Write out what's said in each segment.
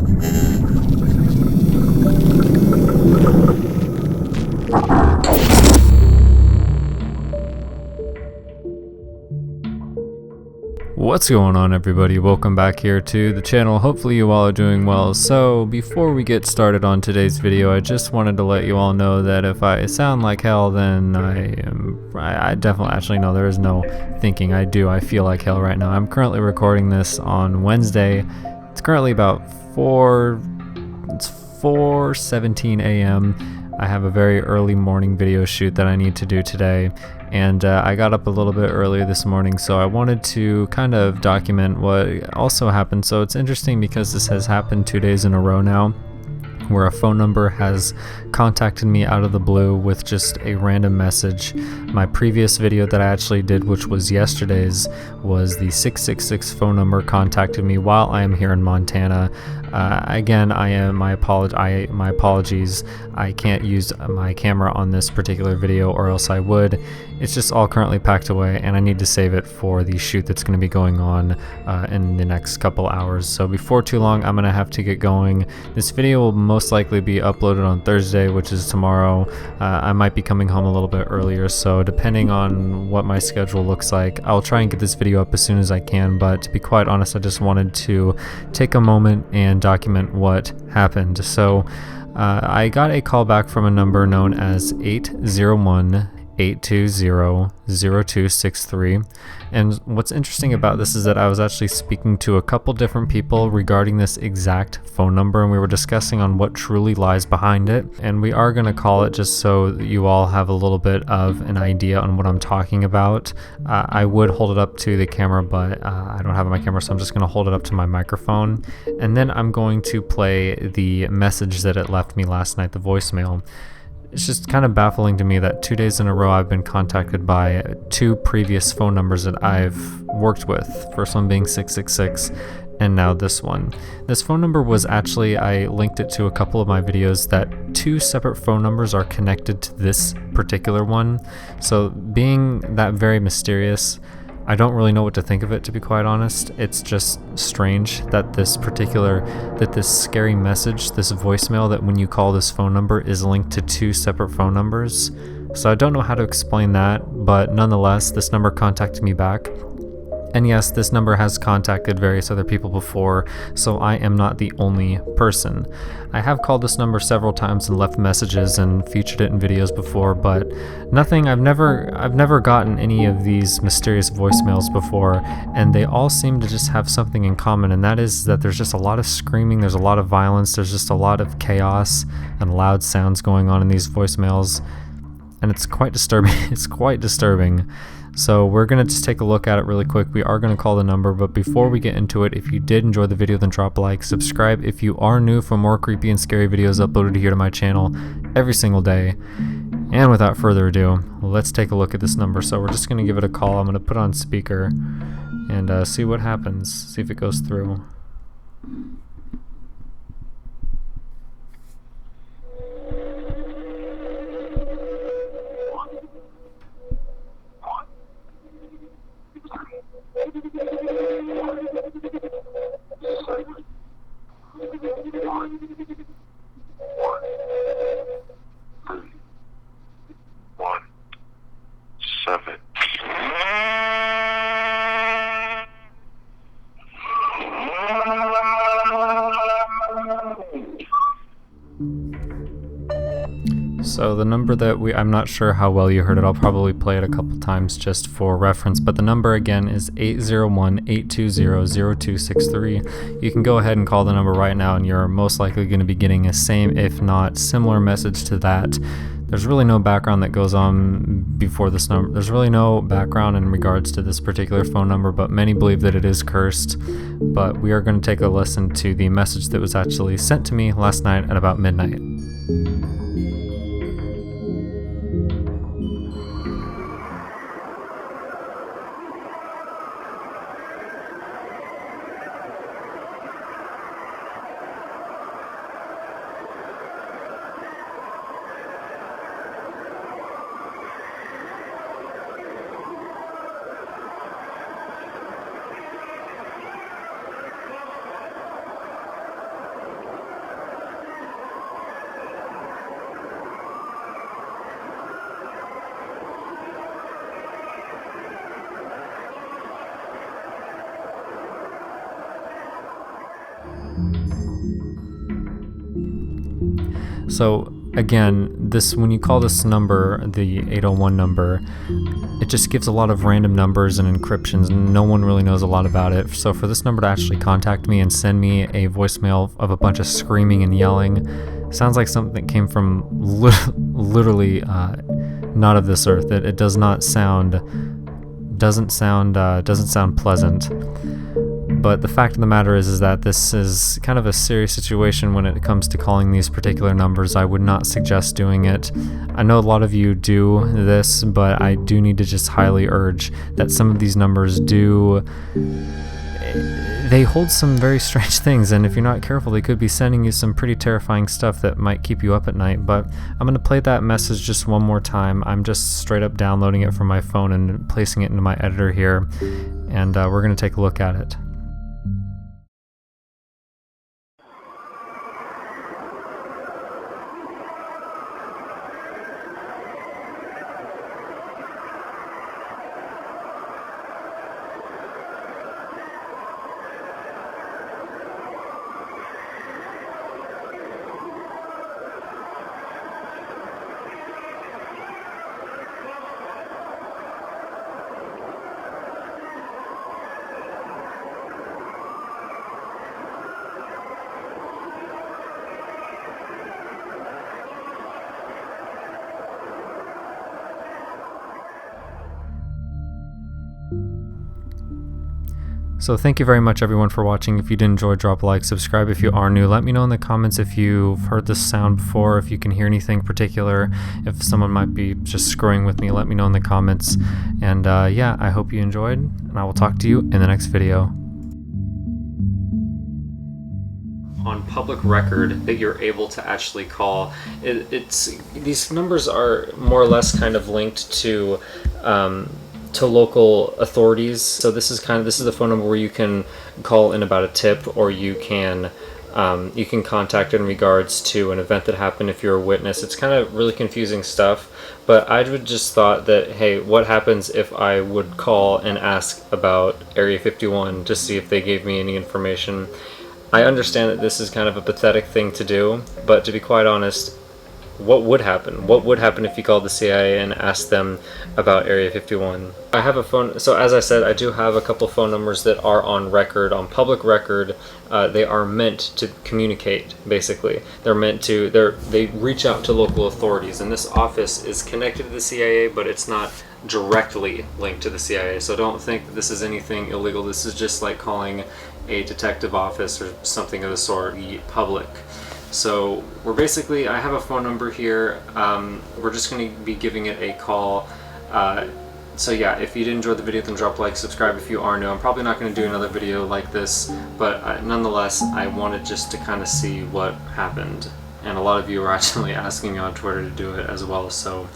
What's going on, everybody? Welcome back here to the channel. Hopefully you all are doing well. So before we get started on today's video, I just wanted to let you all know that if I sound like hell, then I definitely, actually no, there is no thinking. I feel like hell right now. I'm currently recording this on Wednesday. It's currently about 4:17 a.m. I have a very early morning video shoot that I need to do today, and I got up a little bit earlier this morning, so I wanted to kind of document what also happened. So it's interesting because this has happened 2 days in a row now, where a phone number has contacted me out of the blue with just a random message. My previous video that I actually did, which was yesterday's, was the 666 phone number contacted me while I am here in Montana. Again, my apologies. I can't use my camera on this particular video, or else I would. It's just all currently packed away, and I need to save it for the shoot that's going to be going on in the next couple hours. So before too long, I'm going to have to get going. This video will most likely be uploaded on Thursday, which is tomorrow. I might be coming home a little bit earlier, so depending on what my schedule looks like, I'll try and get this video up as soon as I can. But to be quite honest, I just wanted to take a moment and document what happened. So I got a call back from a number known as 801-820-0263, and what's interesting about this is that I was actually speaking to a couple different people regarding this exact phone number, and we were discussing on what truly lies behind it. And we are going to call it, just so you all have a little bit of an idea on what I'm talking about. I would hold it up to the camera, but I don't have my camera, so I'm just going to hold it up to my microphone, and then I'm going to play the message that it left me last night, the voicemail. It's just kind of baffling to me that 2 days in a row I've been contacted by two previous phone numbers that I've worked with. First one being 666, and now this one. This phone number was actually, I linked it to a couple of my videos, that two separate phone numbers are connected to this particular one. So being that very mysterious, I don't really know what to think of it, to be quite honest. It's just strange that this scary message, this voicemail, that when you call this phone number is linked to two separate phone numbers. So I don't know how to explain that, but nonetheless, this number contacted me back. And yes, this number has contacted various other people before, so I am not the only person. I have called this number several times and left messages and featured it in videos before, but nothing. I've never gotten any of these mysterious voicemails before, and they all seem to just have something in common, and that is that there's just a lot of screaming, there's a lot of violence, there's just a lot of chaos and loud sounds going on in these voicemails, and it's quite disturbing. It's quite disturbing. So we're going to just take a look at it really quick. We are going to call the number, but before we get into it, if you did enjoy the video, then drop a like, subscribe if you are new for more creepy and scary videos uploaded here to my channel every single day. And without further ado, let's take a look at this number. So we're just going to give it a call. I'm going to put on speaker and see what happens, see if it goes through. So the number that I'm not sure how well you heard it, I'll probably play it a couple times just for reference, but the number again is 801-820-0263. You can go ahead and call the number right now, and you're most likely going to be getting a same, if not similar, message to that. There's really no background that goes on before this number. There's really no background in regards to this particular phone number, but many believe that it is cursed. But we are going to take a listen to the message that was actually sent to me last night at about midnight. So again, this, when you call this number the 801 number, it just gives a lot of random numbers and encryptions, and no one really knows a lot about it. So for this number to actually contact me and send me a voicemail of a bunch of screaming and yelling, sounds like something that came from literally not of this earth. It does not sound, doesn't sound pleasant. But the fact of the matter is that this is kind of a serious situation when it comes to calling these particular numbers. I would not suggest doing it. I know a lot of you do this, but I do need to just highly urge that some of these numbers they hold some very strange things, and if you're not careful, they could be sending you some pretty terrifying stuff that might keep you up at night. But I'm going to play that message just one more time. I'm just straight up downloading it from my phone and placing it into my editor here, and we're going to take a look at it. So thank you very much everyone for watching. If you did enjoy, drop a like, subscribe if you are new. Let me know in the comments if you've heard this sound before, if you can hear anything particular, if someone might be just screwing with me, let me know in the comments. And yeah, I hope you enjoyed, and I will talk to you in the next video. On public record that you're able to actually call, these numbers are more or less kind of linked to local authorities. So this is the phone number where you can call in about a tip, or you can contact in regards to an event that happened if you're a witness. It's kind of really confusing stuff, but I would just thought that, hey, what happens if I would call and ask about Area 51 to see if they gave me any information? I understand that this is kind of a pathetic thing to do, but to be quite honest, what would happen? What would happen if you called the CIA and asked them about Area 51? I have a phone, so as I said, I do have a couple phone numbers that are on record, on public record. They are meant to communicate, basically. They're meant to, they reach out to local authorities, and this office is connected to the CIA, but it's not directly linked to the CIA, so don't think that this is anything illegal. This is just like calling a detective office or something of the sort, public. So we're basically, I have a phone number here. We're just going to be giving it a call. So yeah, if you did enjoy the video, then drop a like, subscribe if you are new. I'm probably not going to do another video like this, but nonetheless, I wanted just to kind of see what happened. And a lot of you are actually asking me on Twitter to do it as well, so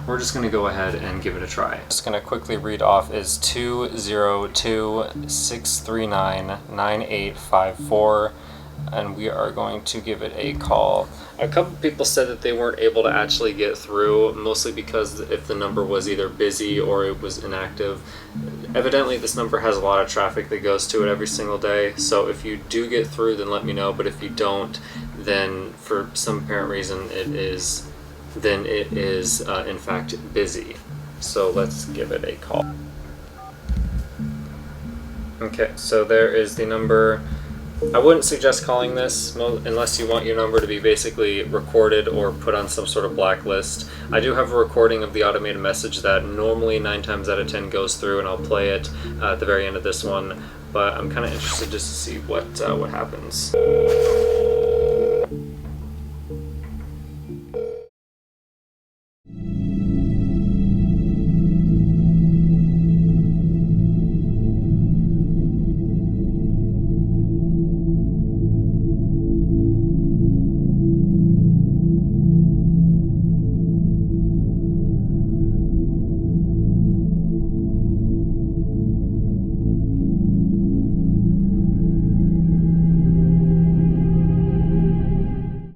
we're just going to go ahead and give it a try. Just going to quickly read off is 202-639-9854. And we are going to give it a call. A couple people said that they weren't able to actually get through, mostly because if the number was either busy or it was inactive. Evidently this number has a lot of traffic that goes to it every single day, so if you do get through, then let me know, but if you don't, then for some apparent reason it is in fact busy. So let's give it a call. Okay, so there is the number. I wouldn't suggest calling this unless you want your number to be basically recorded or put on some sort of blacklist. I do have a recording of the automated message that normally 9 times out of 10 goes through, and I'll play it at the very end of this one, but I'm kind of interested just to see what happens.